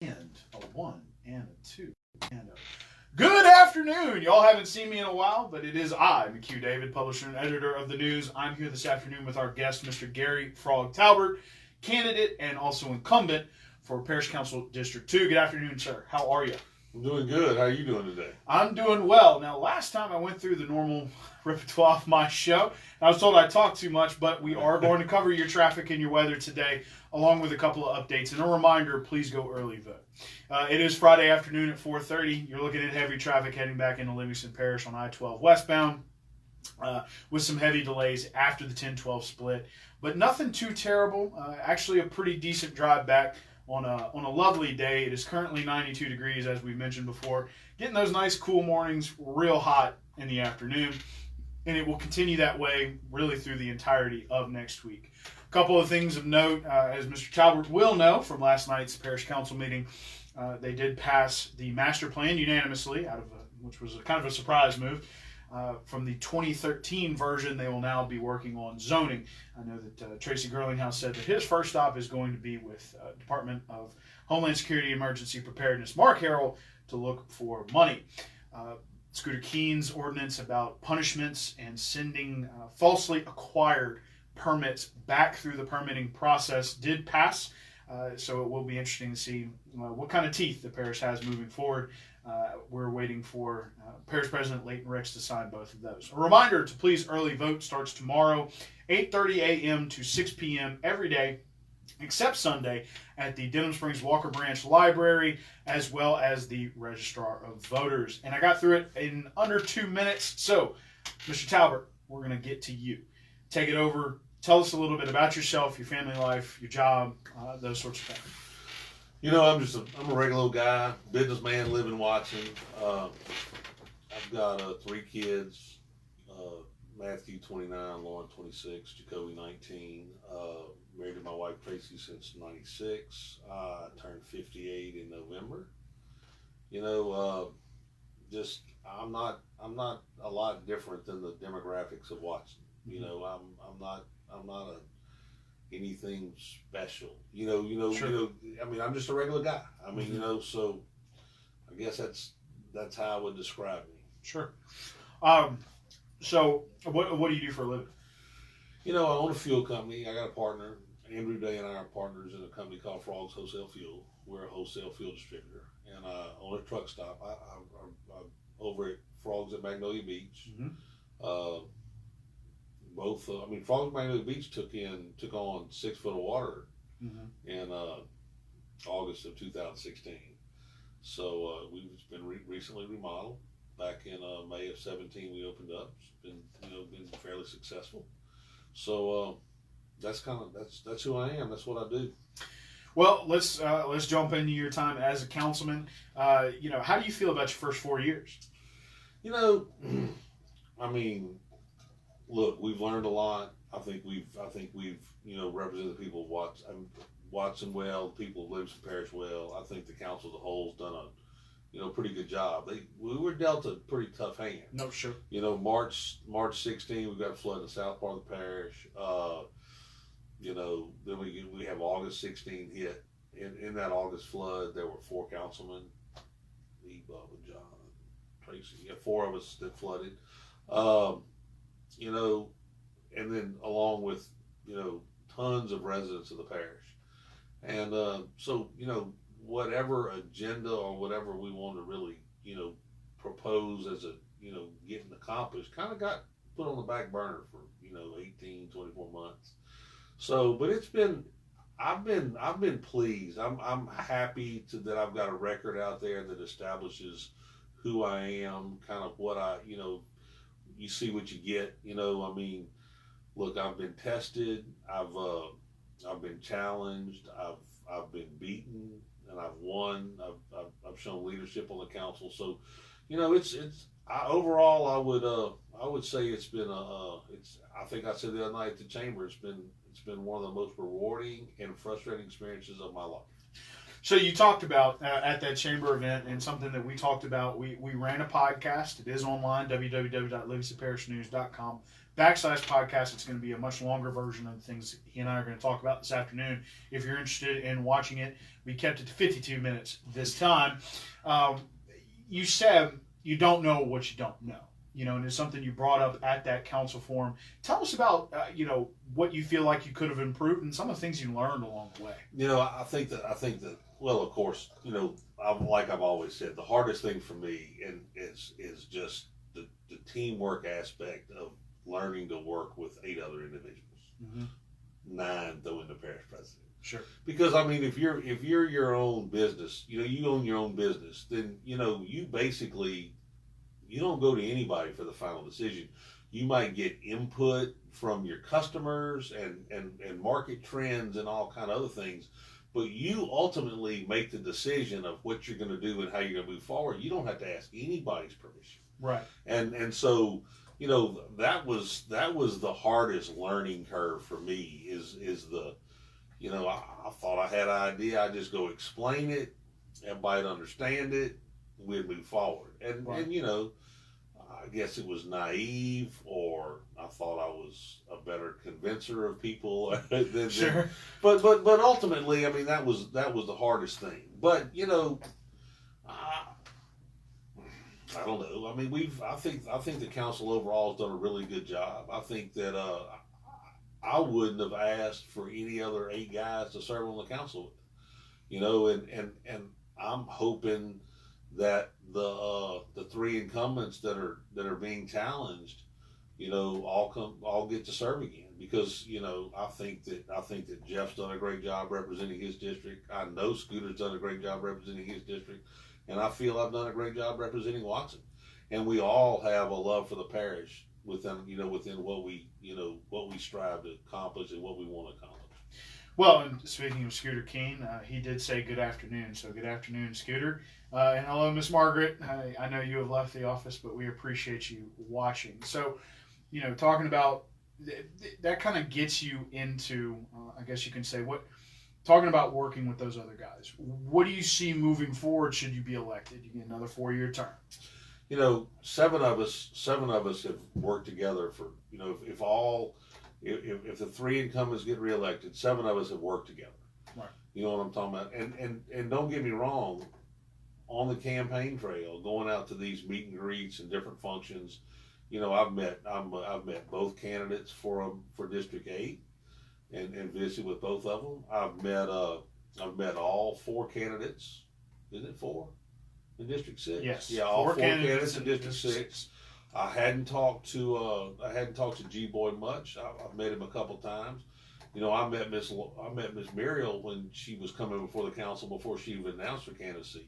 And a 1 and a 2 and a... Good afternoon. Y'all haven't seen me in a while, but it is I, McHugh David, publisher and editor of the news. I'm here this afternoon with our guest, Mr. Garry Frog Talbert, candidate and also incumbent for Parish Council District 2. Good afternoon, sir. How are you? I'm doing good. How are you doing today? I'm doing well. Now, last time I went through the normal repertoire of my show, I was told I talked too much, but we are going to cover your traffic and your weather today, along with a couple of updates. And a reminder, please go early vote. It is Friday afternoon at 4:30. You're looking at heavy traffic heading back into Livingston Parish on I-12 westbound, with some heavy delays after the 10-12 split. But nothing too terrible. Actually, a pretty decent drive back on a lovely day. It is currently 92 degrees, as we mentioned before. Getting those nice cool mornings, real hot in the afternoon. And it will continue that way really through the entirety of next week. A couple of things of note, as Mr. Talbert will know from last night's Parish Council meeting, they did pass the master plan unanimously, which was kind of a surprise move. From the 2013 version, they will now be working on zoning. I know that Tracy Girlinghouse said that his first stop is going to be with Department of Homeland Security Emergency Preparedness, Mark Harrell, to look for money. Scooter Keen's ordinance about punishments and sending falsely acquired permits back through the permitting process did pass. So it will be interesting to see what kind of teeth the parish has moving forward. We're waiting for Parish President Leighton Ricks to sign both of those. A reminder to please early vote starts tomorrow, 8:30 a.m. to 6 p.m. every day, except Sunday, at the Denham Springs Walker Branch Library, as well as the Registrar of Voters. And I got through it in under 2 minutes. So, Mr. Talbert, we're going to get to you. Take it over. Tell us a little bit about yourself, your family life, your job, those sorts of things. You know, I'm a regular old guy, businessman, living watching. I've got 3 kids, Matthew 29, Lauren 26, Jacoby 19. Married to my wife Tracy since 96. I turned 58 in November. You know, I'm not a lot different than the demographics of Watson. You know, I'm not anything special. Sure. I mean, I'm just a regular guy. I mean, so I guess that's how I would describe me. Sure. So what do you do for a living? I own a fuel company. I got a partner. Andrew Day and I are partners in a company called Frogs Wholesale Fuel. We're a wholesale fuel distributor, and I own a truck stop. I'm over at Frogs at Magnolia Beach. Mm-hmm. Frogs at Magnolia Beach took on 6 foot of water in August of 2016. So we've been recently remodeled. Back in May of 17, we opened up. It's been fairly successful. So that's who I am. That's what I do. Well, let's jump into your time as a councilman. How do you feel about your first 4 years? I mean, look, we've learned a lot. I think we've represented the people of Watson well, people of Livingston Parish well. I think the council as a whole has done a pretty good job. We were dealt a pretty tough hand. No, sure. March 16, we got a flood in the south part of the parish. Then we have August 16 hit. In that August flood, there were 4 councilmen, me, Bubba, John, Tracy. 4 of us that flooded. And then along with tons of residents of the parish, and whatever agenda or whatever we want to really, propose as a, getting accomplished kind of got put on the back burner for, 18, 24 months. So, but I've been pleased. I'm happy that I've got a record out there that establishes who I am, kind of what you see what you get, look, I've been tested. I've been challenged. I've been beaten. And I've won. I've shown leadership on the council. So, overall, I would say it's been I think I said the other night at the chamber, it's been one of the most rewarding and frustrating experiences of my life. So you talked about at that chamber event, and something that we talked about. We ran a podcast. It is online, www.livingstonparishnews.com. Backslash podcast, it's going to be a much longer version of the things he and I are going to talk about this afternoon. If you're interested in watching it, we kept it to 52 minutes this time. You said you don't know what you don't know. And it's something you brought up at that council forum. Tell us about, what you feel like you could have improved and some of the things you learned along the way. I think that, well, of course, like I've always said, the hardest thing for me is just the teamwork aspect of learning to work with 8 other individuals, 9 though in the parish president. Sure. Because if you're your own business, you own your own business, then you basically, you don't go to anybody for the final decision. You might get input from your customers and market trends and all kind of other things, but you ultimately make the decision of what you're going to do and how you're going to move forward. You don't have to ask anybody's permission. Right. And so, that was the hardest learning curve for me is the, I thought I had an idea. I just go explain it, everybody'd understand it, we'd move forward. And I guess it was naive, or I thought I was a better convincer of people than sure. But ultimately, that was the hardest thing. But I don't know. I think the council overall has done a really good job. I think that I wouldn't have asked for any other 8 guys to serve on the council, and I'm hoping that the 3 incumbents that are being challenged, all get to serve again, because I think that Jeff's done a great job representing his district. I know Scooter's done a great job representing his district, and I feel I've done a great job representing Watson. And we all have a love for the parish within what we strive to accomplish and what we want to accomplish. Well, and speaking of Scooter Keene, he did say good afternoon. So good afternoon, Scooter. And hello, Miss Margaret. I know you have left the office, but we appreciate you watching. So, talking about that kind of gets you into, I guess you can say, talking about working with those other guys. What do you see moving forward should you be elected? You get another 4-year term. 7 of us have worked together for, if the 3 incumbents get reelected, 7 of us have worked together. Right. You know what I'm talking about? And don't get me wrong, on the campaign trail, going out to these meet and greets and different functions, I've met both candidates for District 8 and visited with both of them. I've met all 4 candidates. Is it 4 in District 6? Yes. Yeah, all 4 candidates in District 6. I hadn't talked to G Boy much. I've met him a couple times. I met Miss Muriel when she was coming before the council before she even announced her candidacy.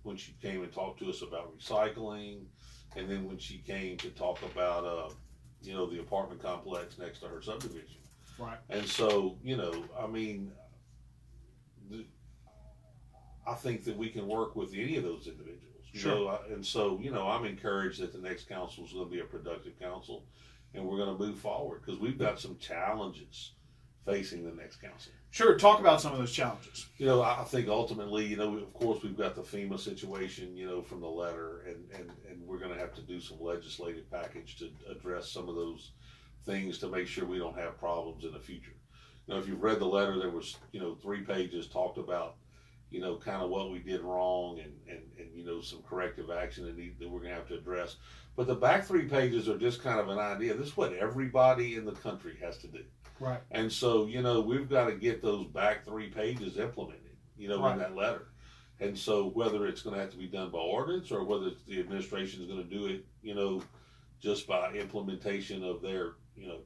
When she came and talked to us about recycling, and then when she came to talk about the apartment complex next to her subdivision. Right. And so I think that we can work with any of those individuals. Sure. And so, I'm encouraged that the next council is going to be a productive council, and we're going to move forward because we've got some challenges facing the next council. Sure. Talk about some of those challenges. I think ultimately, of course, we've got the FEMA situation, from the letter, and we're going to have to do some legislative package to address some of those things to make sure we don't have problems in the future. If you've read the letter, there was, 3 pages talked about, kind of what we did wrong and some corrective action that we're going to have to address. But the back 3 pages are just kind of an idea. This is what everybody in the country has to do. Right. And so, we've got to get those back 3 pages implemented, right. in that letter. And so whether it's going to have to be done by ordinance or whether the administration is going to do it, just by implementation of their,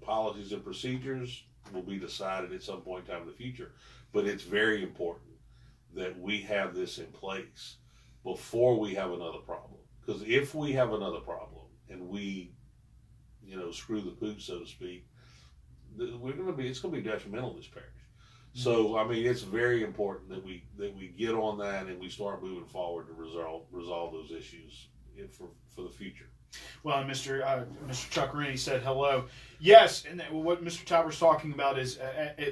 policies and procedures will be decided at some point in time in the future. But it's very important that we have this in place before we have another problem. Because if we have another problem and we, screw the pooch, so to speak, it's going to be detrimental to this parish. Mm-hmm. So, it's very important that we get on that and we start moving forward to resolve those issues for the future. Well, and Mr. Chuck Rennie said hello. Yes, and what Mr. Talbert's talking about is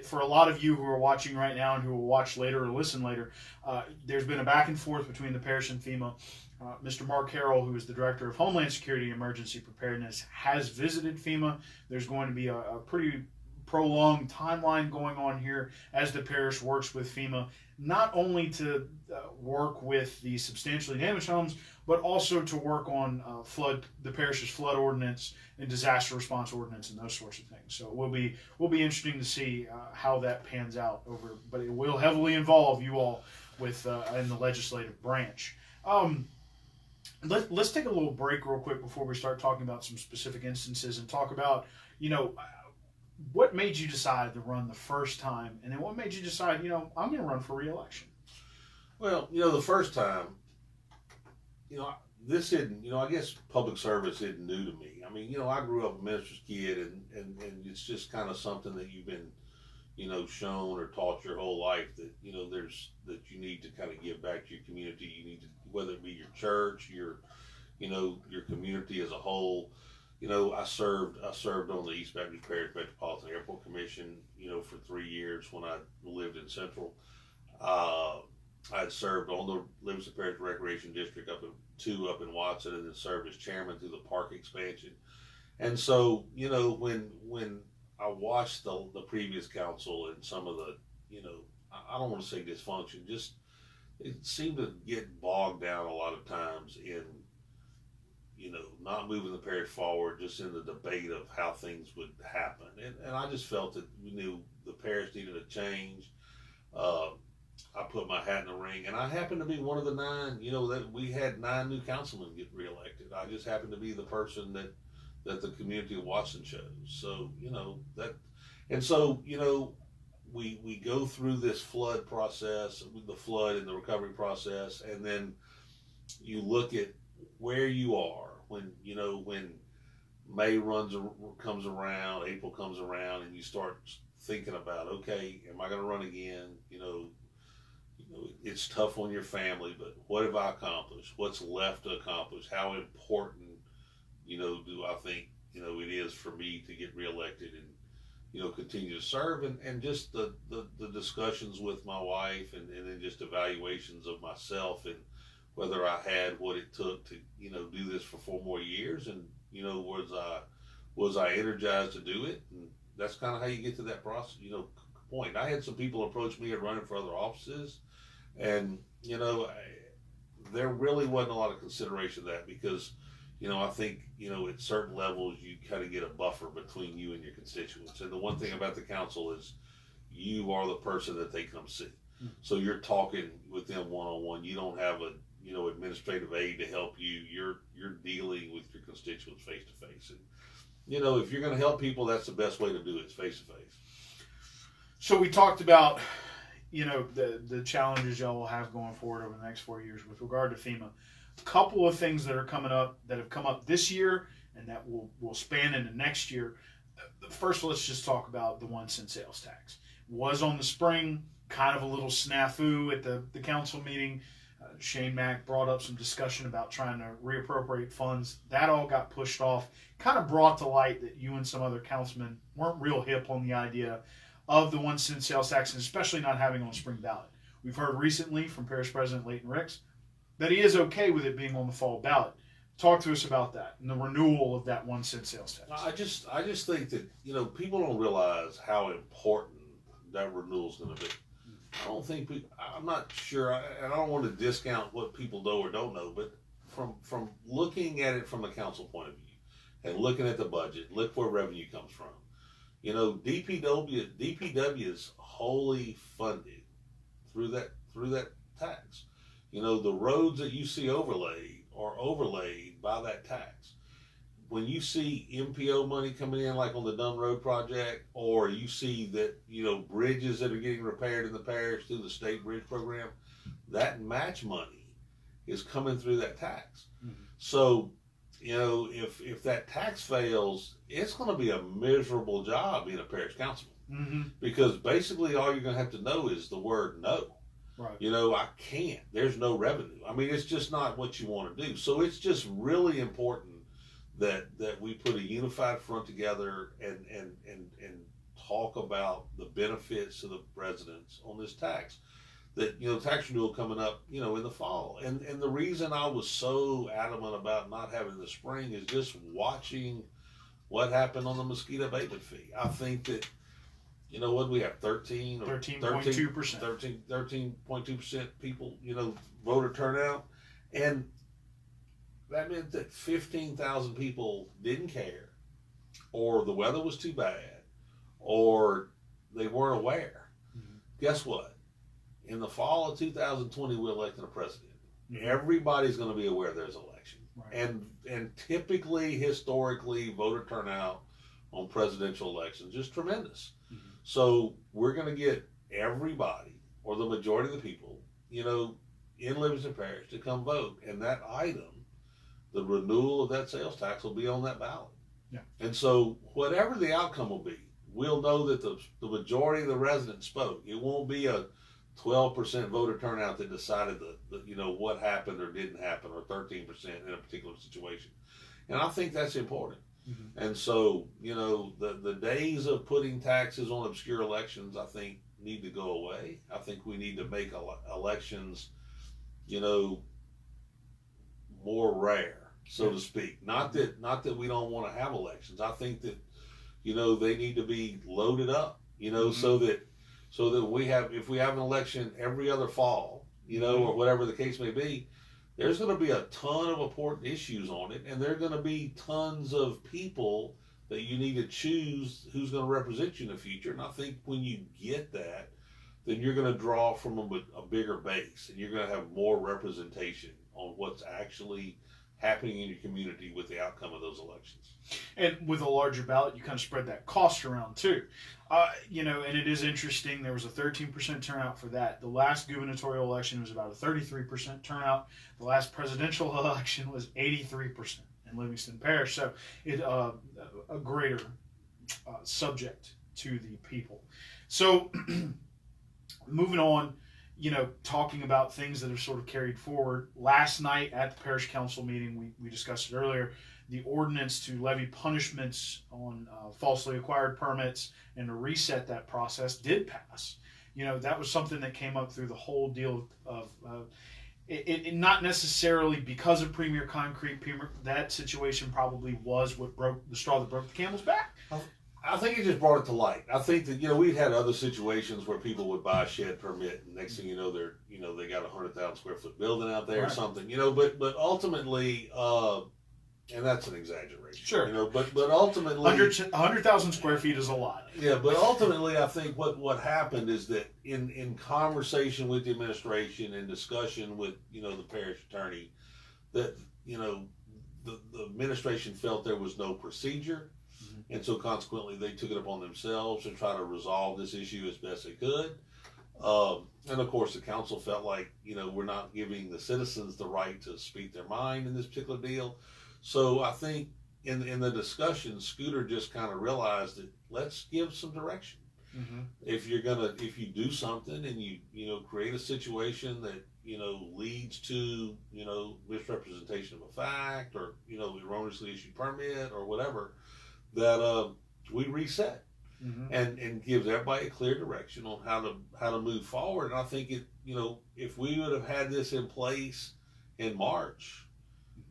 for a lot of you who are watching right now and who will watch later or listen later, there's been a back and forth between the parish and FEMA. Mr. Mark Harrell, who is the Director of Homeland Security and Emergency Preparedness, has visited FEMA. There's going to be a pretty prolonged timeline going on here as the parish works with FEMA, not only to work with the substantially damaged homes, but also to work on the parish's flood ordinance and disaster response ordinance and those sorts of things. So it will be interesting to see how that pans out but it will heavily involve you all with in the legislative branch. Let's take a little break real quick before we start talking about some specific instances and talk about, what made you decide to run the first time, and then what made you decide, I'm going to run for re-election? Well, the first time, this isn't, I guess public service isn't new to me. I mean, I grew up a minister's kid, and it's just kind of something that you've been, shown or taught your whole life that, that you need to kind of give back to your community. You need to, whether it be your church, your community as a whole. I served on the East Baptist Parish Metropolitan Airport Commission, for 3 years when I lived in Central. I had served on the Livingston Parish Recreation District up in Watson, and then served as chairman through the park expansion. And so, when I watched the previous council and some of the, I don't want to say dysfunction, just it seemed to get bogged down a lot of times in, not moving the parish forward, just in the debate of how things would happen. And I just felt that we knew the parish needed a change. I put my hat in the ring, and I happened to be one of the 9, that we had 9 new councilmen get reelected. I just happened to be the person that the community of Watson chose. So, we go through this flood process, the flood and the recovery process, and then you look at where you are when May comes around, April comes around, and you start thinking about, okay, am I going to run again? It's tough on your family, but what have I accomplished? What's left to accomplish? How important, do I think, it is for me to get reelected and, continue to serve, and just the discussions with my wife and then just evaluations of myself and whether I had what it took to, do this for 4 more years, and, was I energized to do it? And that's kind of how you get to that process, point. I had some people approach me at running for other offices, and, there really wasn't a lot of consideration of that because, I think, at certain levels you kind of get a buffer between you and your constituents. And the one thing about the council is you are the person that they come see. Mm-hmm. So you're talking with them one-on-one. You don't have a, administrative aid to help you. You're dealing with your constituents face to face. And, if you're going to help people, that's the best way to do it, face to face. So we talked about, the challenges y'all will have going forward over the next 4 years with regard to FEMA. A couple of things that are coming up that have come up this year and that will span into next year. First, let's just talk about the 1 cent sales tax. Was on the spring, kind of a little snafu at the council meeting. Shane Mack brought up some discussion about trying to reappropriate funds. That all got pushed off. Kind of brought to light that you and some other councilmen weren't real hip on the idea of the 1 cent sales tax, and especially not having on spring ballot. We've heard recently from Parish President Leighton Ricks that he is okay with it being on the fall ballot. Talk to us about that and the renewal of that 1 cent sales tax. I just think that people don't realize how important that renewal is going to be. I don't think I'm not sure, and I don't want to discount what people know or don't know, but from looking at it from the council point of view and looking at the budget, look where revenue comes from. DPW is wholly funded through that tax. The roads that you see overlaid are overlaid by that tax. When you see MPO money coming in, like on the Dunn Road project, or you see that, bridges that are getting repaired in the parish through the state bridge program, that match money is coming through that tax. Mm-hmm. So, if that tax fails, it's going to be a miserable job being a parish councilman. Mm-hmm. Because basically all you're going to have to know is the word no. Right. I can't. There's no revenue. I mean, it's just not what you want to do. So it's just really important that we put a unified front together and talk about the benefits to the residents on this tax. That, tax renewal coming up, in the fall. And the reason I was so adamant about not having the spring is just watching what happened on the mosquito abatement fee. I think that, what we have, 13.2% people, voter turnout. And that meant that 15,000 people didn't care, or the weather was too bad, or they weren't aware. Mm-hmm. Guess what? In the fall of 2020, we're electing a president. Mm-hmm. Everybody's going to be aware there's an election. Right. And typically, historically, voter turnout on presidential elections is tremendous. Mm-hmm. So we're going to get everybody, or the majority of the people, in Livingston Parish to come vote. And that item, the renewal of that sales tax, will be on that ballot. Yeah. And so whatever the outcome will be, we'll know that the majority of the residents spoke. It won't be a 12% voter turnout that decided what happened or didn't happen, or 13% in a particular situation. And I think that's important. Mm-hmm. And so, the days of putting taxes on obscure elections, I think, need to go away. I think we need to make elections, more rare, so to speak. Not that we don't want to have elections. I think that, they need to be loaded up, mm-hmm. so that if we have an election every other fall, or whatever the case may be, there's going to be a ton of important issues on it, and there are going to be tons of people that you need to choose who's going to represent you in the future. And I think when you get that, then you're going to draw from a bigger base, and you're going to have more representation on what's actually happening in your community with the outcome of those elections. And with a larger ballot, you kind of spread that cost around too. And it is interesting, there was a 13% turnout for that. The last gubernatorial election was about a 33% turnout. The last presidential election was 83% in Livingston Parish. So it a greater subject to the people. So moving on, talking about things that are sort of carried forward. Last night at the Parish Council meeting, we discussed it earlier, the ordinance to levy punishments on falsely acquired permits and to reset that process did pass. That was something that came up through the whole deal of it not necessarily because of Premier Concrete. That situation probably was what broke the straw that broke the camel's back. I think it just brought it to light. I think that we've had other situations where people would buy a shed permit, and next thing you know, they got a 100,000 square foot building out there, right, or something. But ultimately, and that's an exaggeration. Sure. But ultimately, 100,000 square feet is a lot. Yeah, but ultimately, I think what happened is that in conversation with the administration and discussion with the parish attorney, that the administration felt there was no procedure. And so consequently, they took it upon themselves to try to resolve this issue as best they could. And of course, the council felt like, we're not giving the citizens the right to speak their mind in this particular deal. So I think in the discussion, Scooter just kind of realized that let's give some direction. Mm-hmm. If you do something and you create a situation that, leads to, misrepresentation of a fact, or, erroneously issued permit or whatever, that we reset, mm-hmm, and gives everybody a clear direction on how to move forward. And I think if we would have had this in place in March,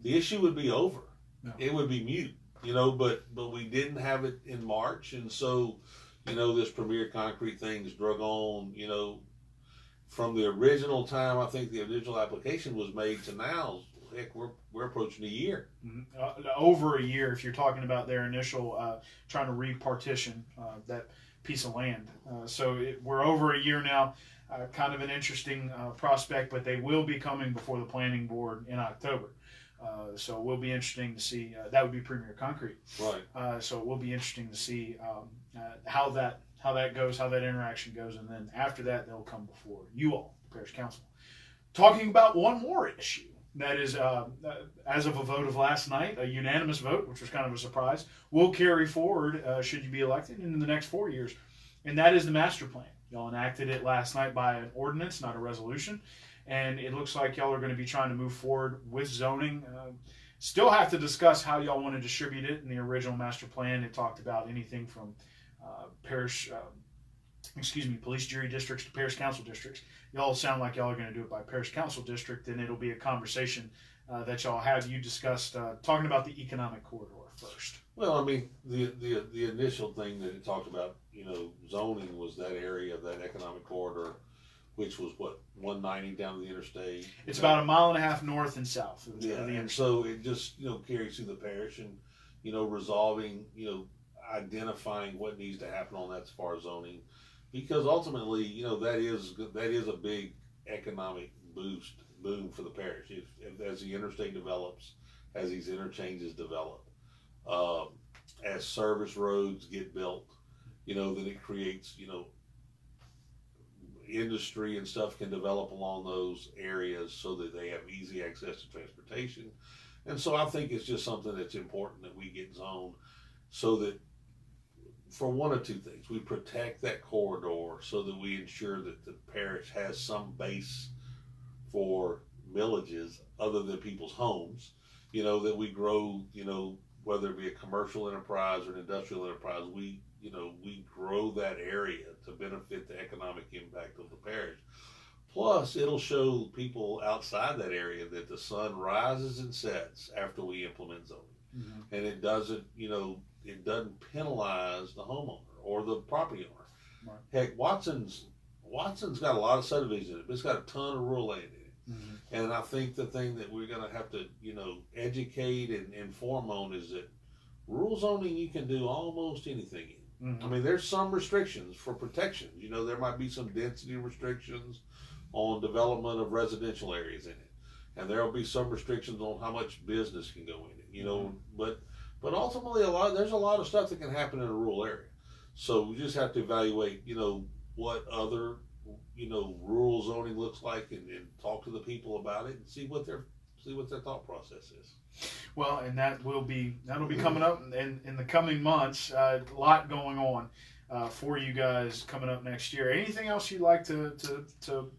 the issue would be over. No. It would be mute, but we didn't have it in March, and so this Premier Concrete thing's drug on, from the original time I think the original application was made to now. Heck, we're approaching a year. Mm-hmm. Over a year, if you're talking about their initial trying to repartition that piece of land. We're over a year now. Kind of an interesting prospect, but they will be coming before the planning board in October. So it will be interesting to see. That would be Premier Concrete. Right. So it will be interesting to see how that goes, how that interaction goes, and then after that, they'll come before you all, the Parish Council. Talking about one more issue. That is, as of a vote of last night, a unanimous vote, which was kind of a surprise, will carry forward, should you be elected, in the next 4 years. And that is the master plan. Y'all enacted it last night by an ordinance, not a resolution. And it looks like y'all are going to be trying to move forward with zoning. Still have to discuss how y'all want to distribute it. In the original master plan, it talked about anything from police jury districts to parish council districts. Y'all sound like y'all are going to do it by parish council district, and it'll be a conversation that y'all have. You discussed talking about the economic corridor first. Well, I mean, the initial thing that it talked about, zoning was that area, that economic corridor, which was what, 190 down to the interstate. It's about a mile and a half north and south of the interstate. And so it just carries through the parish and resolving, identifying what needs to happen on that as far as zoning, because ultimately that is a big economic boom for the parish if as the interstate develops, as these interchanges develop, as service roads get built, then it creates industry and stuff can develop along those areas so that they have easy access to transportation. And so I think it's just something that's important that we get zoned so that for one of two things, we protect that corridor so that we ensure that the parish has some base for villages other than people's homes, that we grow, whether it be a commercial enterprise or an industrial enterprise, we grow that area to benefit the economic impact of the parish. Plus, it'll show people outside that area that the sun rises and sets after we implement zoning. Mm-hmm. And it doesn't penalize the homeowner or the property owner. Right. Heck, Watson's got a lot of subdivisions in it, but it's got a ton of rural land in it. Mm-hmm. And I think the thing that we're going to have to, educate and inform on is that rural zoning you can do almost anything in. Mm-hmm. I mean, there's some restrictions for protection. There might be some density restrictions on development of residential areas in it, and there will be some restrictions on how much business can go in it. Mm-hmm. But ultimately, there's a lot of stuff that can happen in a rural area. So we just have to evaluate, what other, rural zoning looks like, and talk to the people about it and see what their thought process is. Well, and that'll be coming up in the coming months. A lot going on for you guys coming up next year. Anything else you'd like to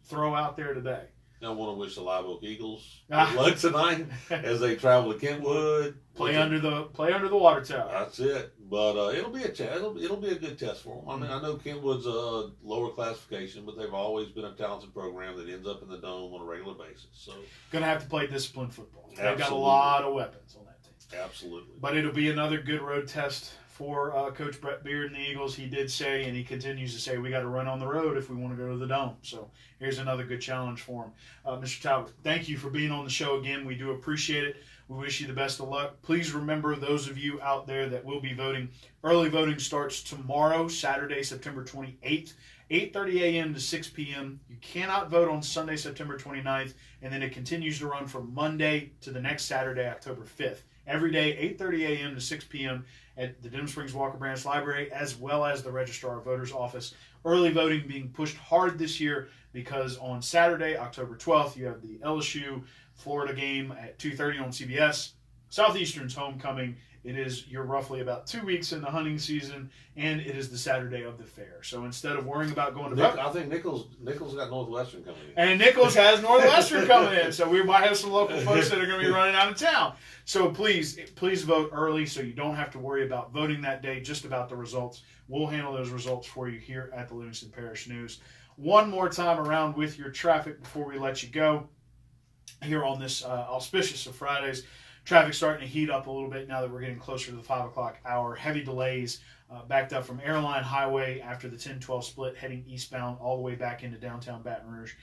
throw out there today? I want to wish the Live Oak Eagles good luck tonight as they travel to Kentwood. Play under the water tower. That's it. But it'll be it'll be a good test for them. I mean, I know Kentwood's a lower classification, but they've always been a talented program that ends up in the dome on a regular basis. So gonna have to play disciplined football. They've got a lot of weapons on that team. Absolutely. But it'll be another good road test for Coach Brett Beard and the Eagles. He did say, and he continues to say, we got to run on the road if we want to go to the Dome. So here's another good challenge for him. Mr. Talbert, thank you for being on the show again. We do appreciate it. We wish you the best of luck. Please remember, those of you out there that will be voting, early voting starts tomorrow, Saturday, September 28th, 8:30 a.m. to 6 p.m. You cannot vote on Sunday, September 29th, and then it continues to run from Monday to the next Saturday, October 5th. Every day, 8:30 a.m. to 6 p.m. at the Denham Springs Walker Branch Library, as well as the Registrar of Voters Office. Early voting being pushed hard this year because on Saturday, October 12th, you have the LSU Florida game at 2:30 on CBS. Southeastern's homecoming. You're roughly about 2 weeks in the hunting season, and it is the Saturday of the fair. So instead of worrying about going to vote, I think Nichols got Northwestern coming in. And Nichols has Northwestern coming in. So we might have some local folks that are going to be running out of town. So please vote early so you don't have to worry about voting that day, just about the results. We'll handle those results for you here at the Livingston Parish News. One more time around with your traffic before we let you go here on this auspicious of Fridays. Traffic starting to heat up a little bit now that we're getting closer to the 5 o'clock hour. Heavy delays backed up from Airline Highway after the 10-12 split heading eastbound all the way back into downtown Baton Rouge.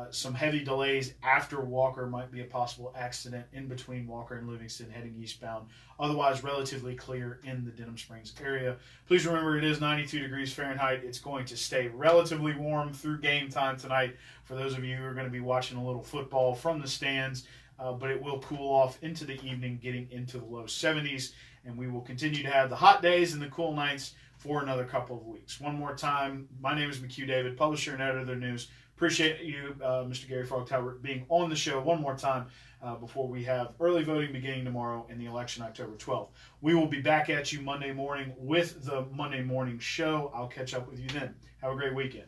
Some heavy delays after Walker, might be a possible accident in between Walker and Livingston heading eastbound. Otherwise, relatively clear in the Denham Springs area. Please remember, it is 92 degrees Fahrenheit. It's going to stay relatively warm through game time tonight for those of you who are going to be watching a little football from the stands. But it will cool off into the evening, getting into the low 70s. And we will continue to have the hot days and the cool nights for another couple of weeks. One more time, my name is McHugh David, publisher and editor of the news. Appreciate you, Mr. Garry Frog Talbert, being on the show one more time before we have early voting beginning tomorrow and the election October 12th. We will be back at you Monday morning with the Monday morning show. I'll catch up with you then. Have a great weekend.